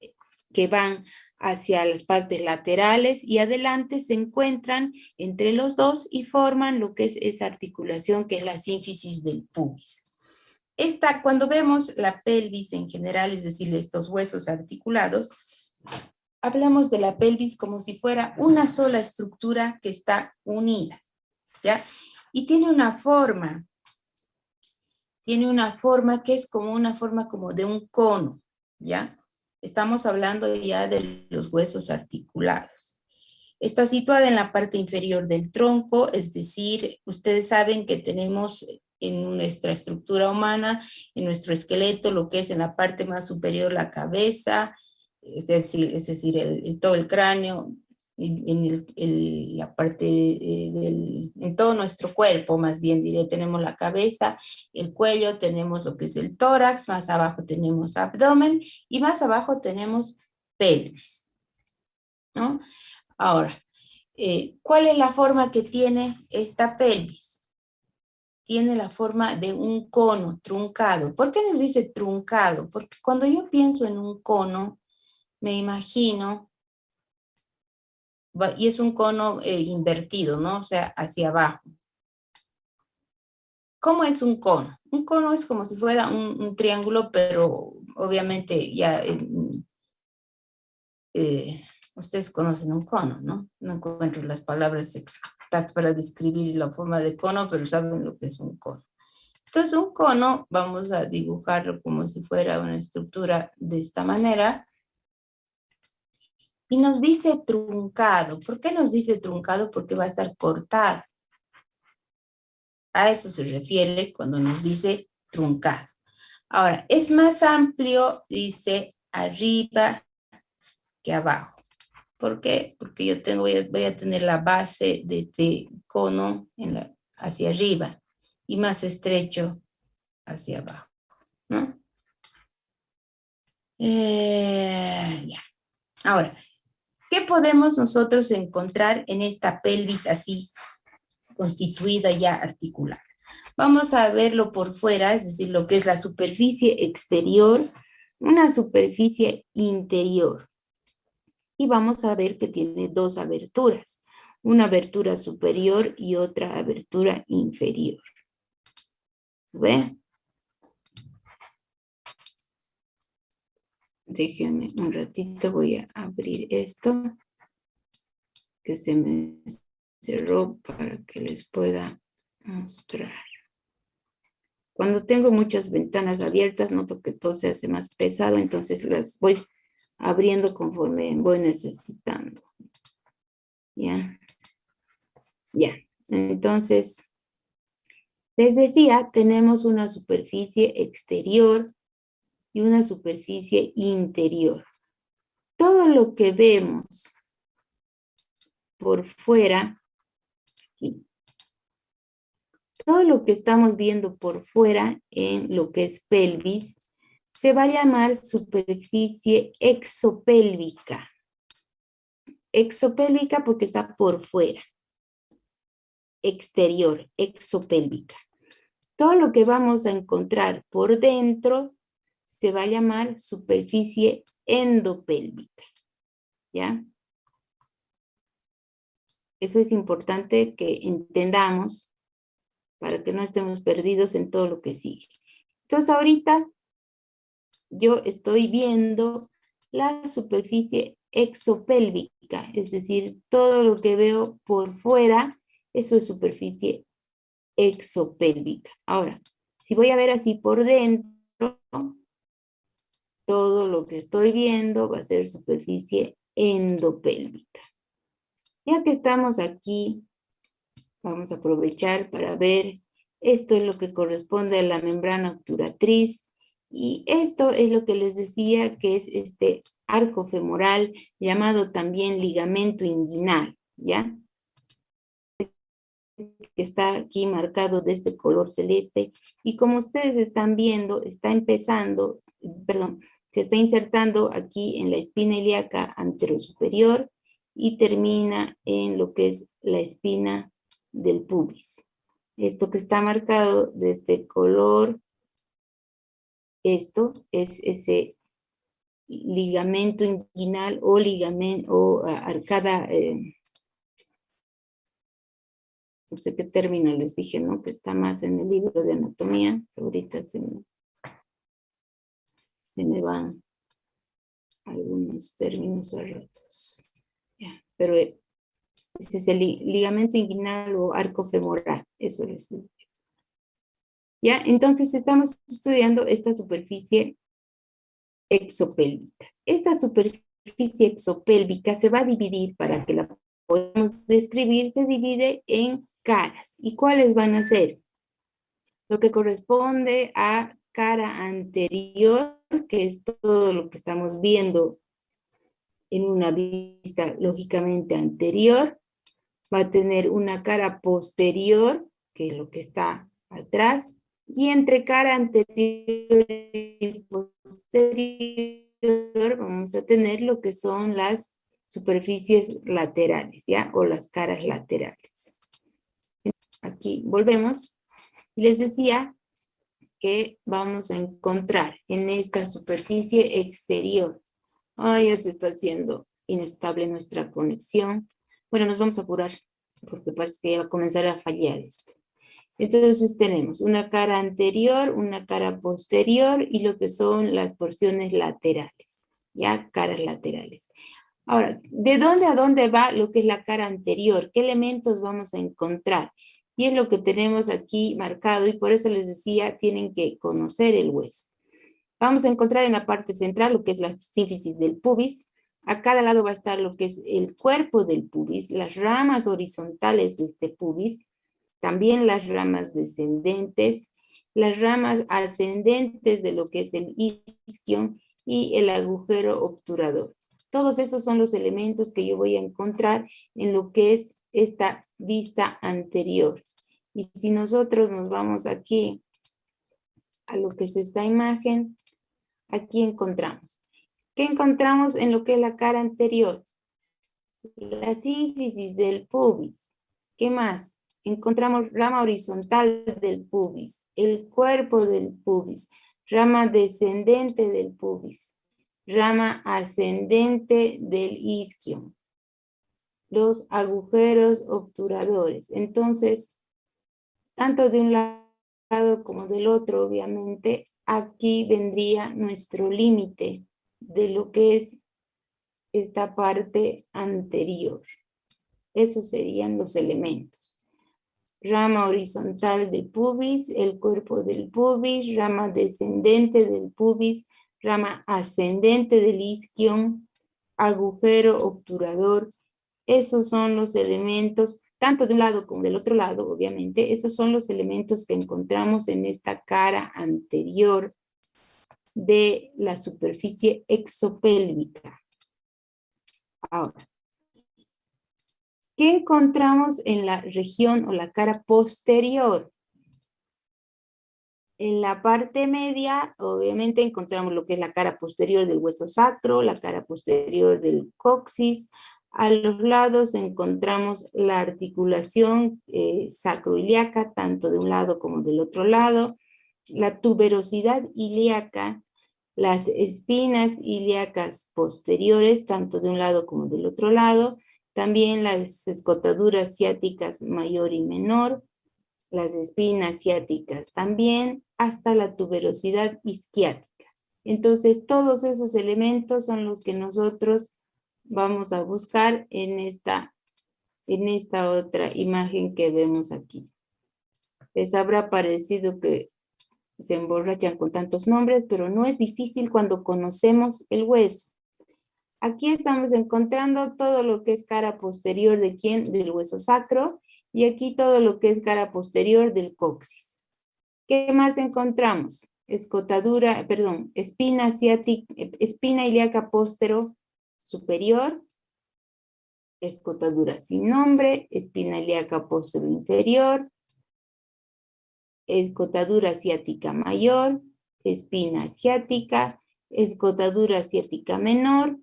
que van hacia las partes laterales y adelante se encuentran entre los dos y forman lo que es esa articulación que es la sínfisis del pubis. Cuando vemos la pelvis en general, es decir, estos huesos articulados, hablamos de la pelvis como si fuera una sola estructura que está unida, ¿ya? Y tiene una forma que es como una forma como de un cono, ¿ya? Estamos hablando ya de los huesos articulados. Está situada en la parte inferior del tronco, es decir, ustedes saben que tenemos en nuestra estructura humana, en nuestro esqueleto, lo que es en la parte más superior la cabeza, es decir todo el cráneo, en la parte en todo nuestro cuerpo, más bien diré, tenemos la cabeza, el cuello, tenemos lo que es el tórax, más abajo tenemos abdomen y más abajo tenemos pelvis, ¿no? Ahora, ¿cuál es la forma que tiene esta pelvis? Tiene la forma de un cono truncado. ¿Por qué nos dice truncado? Porque cuando yo pienso en un cono, me imagino, y es un cono invertido, ¿no? O sea, hacia abajo. ¿Cómo es un cono? Un cono es como si fuera un triángulo, pero obviamente ya ustedes conocen un cono, ¿no? No encuentro las palabras exactas para describir la forma de cono, pero saben lo que es un cono. Entonces, un cono, vamos a dibujarlo como si fuera una estructura de esta manera. Y nos dice truncado. ¿Por qué nos dice truncado? Porque va a estar cortado. A eso se refiere cuando nos dice truncado. Ahora, es más amplio, dice arriba que abajo. ¿Por qué? Porque yo voy a tener la base de este cono hacia arriba y más estrecho hacia abajo, ¿no? Ya. Ahora, ¿qué podemos nosotros encontrar en esta pelvis así constituida ya articulada? Vamos a verlo por fuera, es decir, lo que es la superficie exterior, una superficie interior. Y vamos a ver que tiene dos aberturas, una abertura superior y otra abertura inferior. ¿Ven? Déjenme un ratito, voy a abrir esto, que se me cerró para que les pueda mostrar. Cuando tengo muchas ventanas abiertas, noto que todo se hace más pesado, entonces las voy abriendo conforme voy necesitando. ¿Ya? Ya. Entonces, les decía, tenemos una superficie exterior y una superficie interior. Todo lo que vemos por fuera, aquí, todo lo que estamos viendo por fuera en lo que es pelvis, se va a llamar superficie exopélvica. Exopélvica porque está por fuera. Exterior, exopélvica. Todo lo que vamos a encontrar por dentro se va a llamar superficie endopélvica. ¿Ya? Eso es importante que entendamos para que no estemos perdidos en todo lo que sigue. Entonces ahorita yo estoy viendo la superficie exopélvica, es decir, todo lo que veo por fuera, eso es superficie exopélvica. Ahora, si voy a ver así por dentro, todo lo que estoy viendo va a ser superficie endopélvica. Ya que estamos aquí, vamos a aprovechar para ver, esto es lo que corresponde a la membrana obturatriz, y esto es lo que les decía que es este arco femoral, llamado también ligamento inguinal, ¿ya? que está aquí marcado de este color celeste, y como ustedes están viendo, está empezando, perdón, se está insertando aquí en la espina ilíaca anterosuperior y termina en lo que es la espina del pubis. Esto que está marcado de este color, esto es ese ligamento inguinal o ligamento o arcada, no sé qué término les dije, ¿no? Que está más en el libro de anatomía. Ahorita se me van algunos términos a ratos. Ya, pero este es el ligamento inguinal o arco femoral, eso les digo. Ya, entonces estamos estudiando esta superficie exopélvica. Esta superficie exopélvica se va a dividir, para que la podamos describir, se divide en caras. ¿Y cuáles van a ser? Lo que corresponde a cara anterior, que es todo lo que estamos viendo en una vista lógicamente anterior. Va a tener una cara posterior, que es lo que está atrás, y entre cara anterior y posterior vamos a tener lo que son las superficies laterales, ¿ya? O las caras laterales. Aquí volvemos. Y les decía que vamos a encontrar en esta superficie exterior. Ya se está haciendo inestable nuestra conexión. Bueno, nos vamos a apurar, porque parece que ya va a comenzar a fallar esto. Entonces tenemos una cara anterior, una cara posterior y lo que son las porciones laterales, ya caras laterales. Ahora, ¿de dónde a dónde va lo que es la cara anterior? ¿Qué elementos vamos a encontrar? Y es lo que tenemos aquí marcado, y por eso les decía, tienen que conocer el hueso. Vamos a encontrar en la parte central lo que es la sínfisis del pubis. A cada lado va a estar lo que es el cuerpo del pubis, las ramas horizontales de este pubis, también las ramas descendentes, las ramas ascendentes de lo que es el isquion y el agujero obturador. Todos esos son los elementos que yo voy a encontrar en lo que es esta vista anterior. Y si nosotros nos vamos aquí a lo que es esta imagen, aquí encontramos. ¿Qué encontramos en lo que es la cara anterior? La sínfisis del pubis. ¿Qué más? Encontramos rama horizontal del pubis, el cuerpo del pubis, rama descendente del pubis, rama ascendente del isquion, los agujeros obturadores. Entonces, tanto de un lado como del otro, obviamente, aquí vendría nuestro límite de lo que es esta parte anterior. Esos serían los elementos. Rama horizontal del pubis, el cuerpo del pubis, rama descendente del pubis, rama ascendente del isquion, agujero obturador. Esos son los elementos, tanto de un lado como del otro lado, obviamente, esos son los elementos que encontramos en esta cara anterior de la superficie exopélvica. Ahora, ¿qué encontramos en la región o la cara posterior? En la parte media, obviamente, encontramos lo que es la cara posterior del hueso sacro, la cara posterior del coxis. A los lados encontramos la articulación sacroiliaca, tanto de un lado como del otro lado, la tuberosidad ilíaca, las espinas ilíacas posteriores, tanto de un lado como del otro lado, también las escotaduras ciáticas mayor y menor, las espinas ciáticas también, hasta la tuberosidad isquiática. Entonces, todos esos elementos son los que nosotros vamos a buscar en esta otra imagen que vemos aquí. Les habrá parecido que se emborrachan con tantos nombres, pero no es difícil cuando conocemos el hueso. Aquí estamos encontrando todo lo que es cara posterior de quién, del hueso sacro, y aquí todo lo que es cara posterior del coxis. ¿Qué más encontramos? Escotadura, perdón, espina ilíaca póstero superior, escotadura sin nombre, espina ilíaca posterior inferior, escotadura ciática mayor, espina ciática, escotadura ciática menor,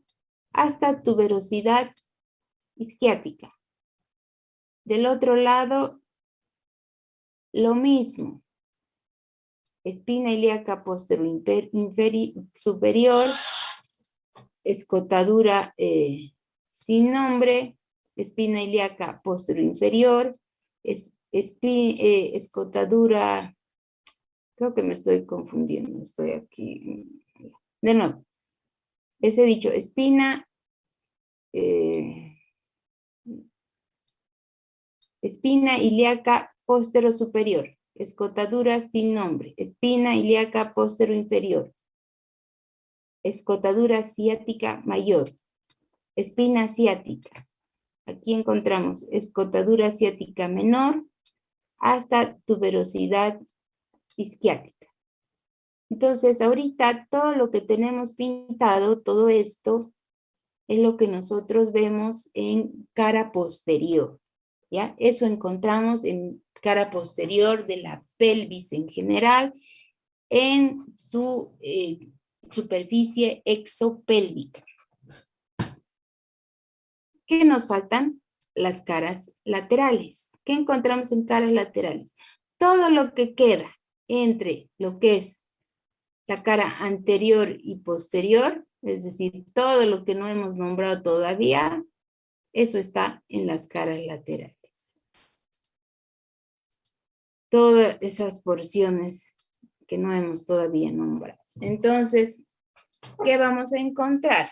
hasta tuberosidad isquiática. Del otro lado, lo mismo. Espina ilíaca posterior superior, escotadura sin nombre, espina ilíaca posterior inferior, escotadura, creo que me estoy confundiendo, estoy aquí. De nuevo, les he dicho espina, espina ilíaca posterior superior, escotadura sin nombre, espina ilíaca posterior inferior, escotadura ciática mayor, espina ciática. Aquí encontramos escotadura ciática menor hasta tuberosidad isquiática. Entonces, ahorita todo lo que tenemos pintado, todo esto, es lo que nosotros vemos en cara posterior. ¿Ya? Eso encontramos en cara posterior de la pelvis en general, en su superficie exopélvica. ¿Qué nos faltan? Las caras laterales. ¿Qué encontramos en caras laterales? Todo lo que queda entre lo que es la cara anterior y posterior, es decir, todo lo que no hemos nombrado todavía, eso está en las caras laterales. Todas esas porciones que no hemos todavía nombrado. Entonces, ¿qué vamos a encontrar?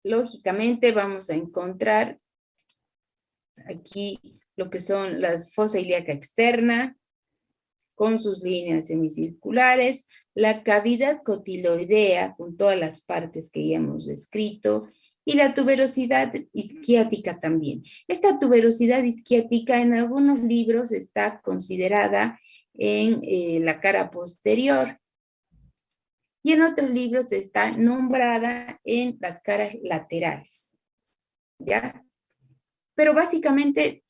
Lógicamente vamos a encontrar aquí lo que son las fosa ilíaca externa, con sus líneas semicirculares, la cavidad cotiloidea con todas las partes que ya hemos descrito, y la tuberosidad isquiática también. Esta tuberosidad isquiática en algunos libros está considerada en la cara posterior, y en otros libros está nombrada en las caras laterales, ¿ya? Pero básicamente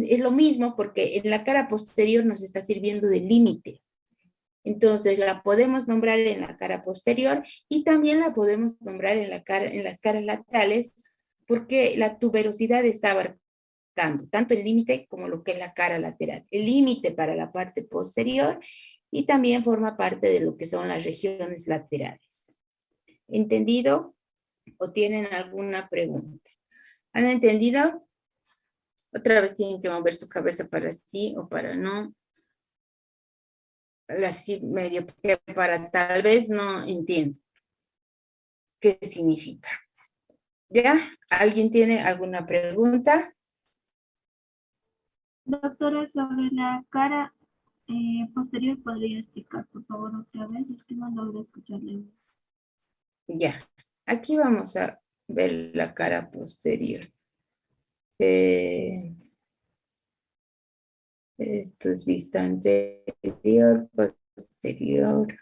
es lo mismo porque en la cara posterior nos está sirviendo de límite. Entonces la podemos nombrar en la cara posterior y también la podemos nombrar en las caras laterales porque la tuberosidad está abarcando tanto el límite como lo que es la cara lateral. El límite para la parte posterior y también forma parte de lo que son las regiones laterales. ¿Entendido? ¿O tienen alguna pregunta? ¿Han entendido? Otra vez tienen que mover su cabeza para sí o para no. Así medio que para tal vez no entiendo qué significa. ¿Ya? ¿Alguien tiene alguna pregunta? Doctora, sobre la cara posterior, ¿podría explicar, por favor, otra vez? Es que no logro escucharle. Ya. Aquí vamos a ver la cara posterior. Esto es vista anterior, posterior.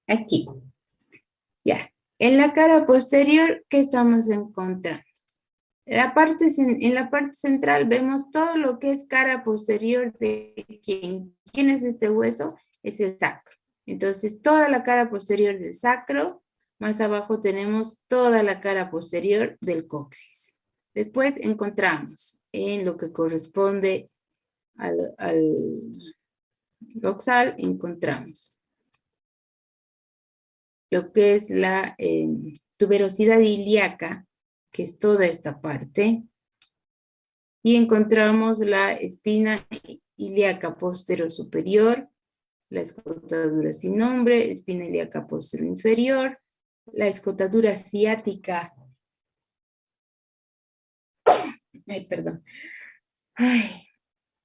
Aquí. Ya. En la cara posterior, ¿qué estamos encontrando? En la parte central vemos todo lo que es cara posterior de quién. ¿Quién es este hueso? Es el sacro. Entonces, toda la cara posterior del sacro. Más abajo tenemos toda la cara posterior del coxis. Después encontramos en lo que corresponde al dorsal, encontramos lo que es la tuberosidad ilíaca, que es toda esta parte, y encontramos la espina ilíaca posterior superior, la escotadura sin nombre, espina ilíaca posterior inferior, la escotadura ciática,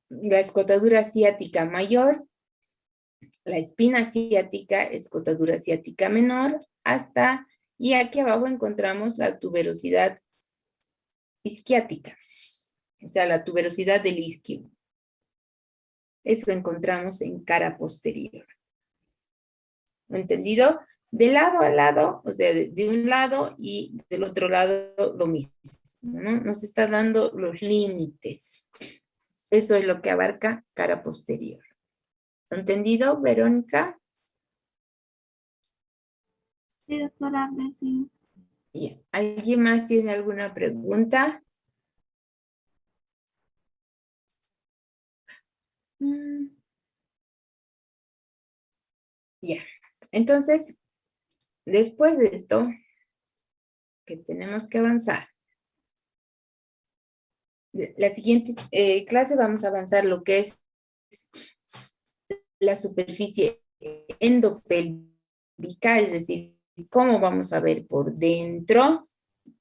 la escotadura ciática mayor, la espina ciática, escotadura ciática menor, hasta Y aquí abajo encontramos la tuberosidad isquiática, o sea, la tuberosidad del isquio. Eso encontramos en cara posterior. ¿Entendido? De lado a lado, o sea, de un lado y del otro lado lo mismo, ¿no? Nos está dando los límites. Eso es lo que abarca cara posterior. ¿Entendido, Verónica? Sí, doctora, gracias. Bien. ¿Alguien más tiene alguna pregunta? Ya. Entonces, después de esto, que tenemos que avanzar. La siguiente clase vamos a avanzar lo que es la superficie endopélvica, es decir, cómo vamos a ver por dentro,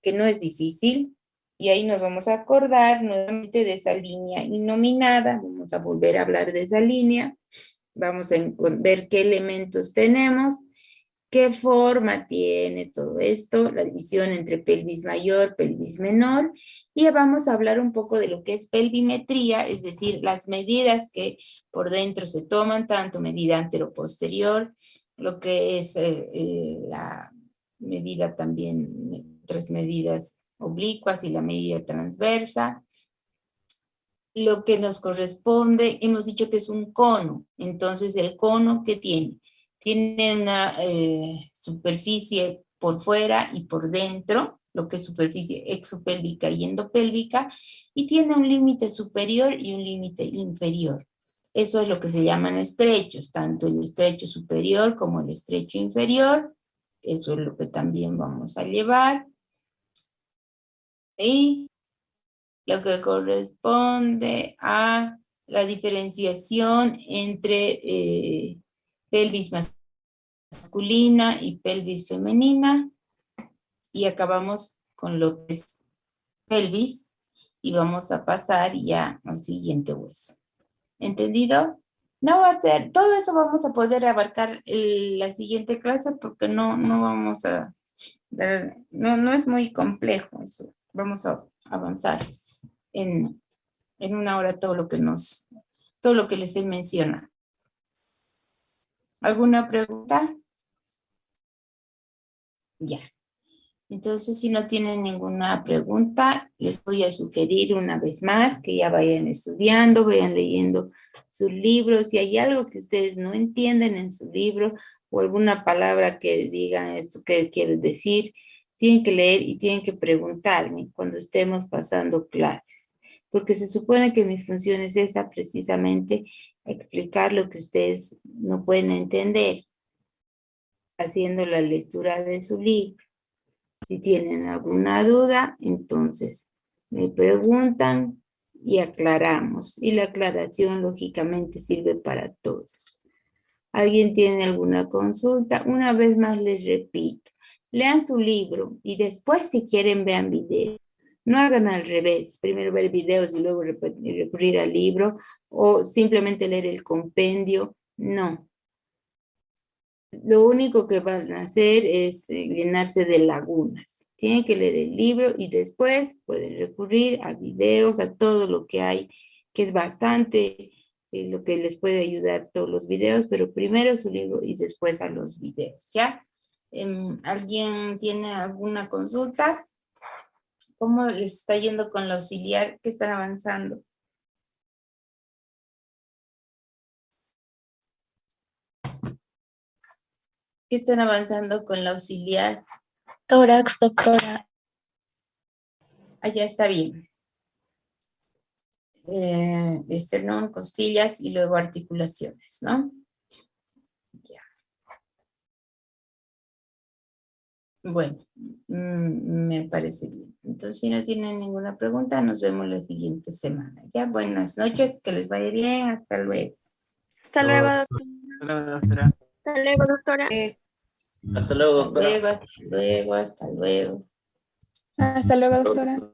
que no es difícil, y ahí nos vamos a acordar nuevamente de esa línea inominada, vamos a volver a hablar de esa línea, vamos a ver qué elementos tenemos, qué forma tiene todo esto, la división entre pelvis mayor, pelvis menor, y vamos a hablar un poco de lo que es pelvimetría, es decir, las medidas que por dentro se toman, tanto medida anteroposterior, lo que es la medida también, otras medidas oblicuas y la medida transversa. Lo que nos corresponde, hemos dicho que es un cono, entonces el cono, ¿qué tiene? Tiene una superficie por fuera y por dentro, lo que es superficie exopélvica y endopélvica, y tiene un límite superior y un límite inferior. Eso es lo que se llaman estrechos, tanto el estrecho superior como el estrecho inferior. Eso es lo que también vamos a llevar. Y lo que corresponde a la diferenciación entre pelvis masculina y pelvis femenina. Y acabamos con lo que es pelvis y vamos a pasar ya al siguiente hueso. ¿Entendido? No va a ser, todo eso vamos a poder abarcar la siguiente clase porque no vamos a dar, no es muy complejo eso. Vamos a avanzar en una hora todo lo que les he mencionado. ¿Alguna pregunta? Ya. Entonces, si no tienen ninguna pregunta, les voy a sugerir una vez más que ya vayan estudiando, vayan leyendo sus libros. Si hay algo que ustedes no entienden en su libro o alguna palabra que digan esto que quiero decir, tienen que leer y tienen que preguntarme cuando estemos pasando clases. Porque se supone que mi función es esa, precisamente, explicar lo que ustedes no pueden entender, haciendo la lectura de su libro. Si tienen alguna duda, entonces me preguntan y aclaramos. Y la aclaración, lógicamente, sirve para todos. ¿Alguien tiene alguna consulta? Una vez más les repito, lean su libro y después, si quieren, vean videos. No hagan al revés, primero ver videos y luego recurrir al libro o simplemente leer el compendio. No. Lo único que van a hacer es llenarse de lagunas. Tienen que leer el libro y después pueden recurrir a videos, a todo lo que hay, que es bastante lo que les puede ayudar todos los videos, pero primero su libro y después a los videos, ¿ya? ¿Alguien tiene alguna consulta? ¿Cómo les está yendo con la auxiliar? ¿Qué están avanzando? ¿Qué están avanzando con la auxiliar? Tórax, doctora. Allá está bien. Esternón, costillas y luego articulaciones, ¿no? Ya. Bueno, me parece bien. Entonces, si no tienen ninguna pregunta, nos vemos la siguiente semana. Ya, buenas noches, que les vaya bien, hasta luego. Hasta luego, doctora. Hasta luego, doctora. Hasta luego, doctora. Hasta luego, hasta luego, hasta luego. Hasta luego, doctora.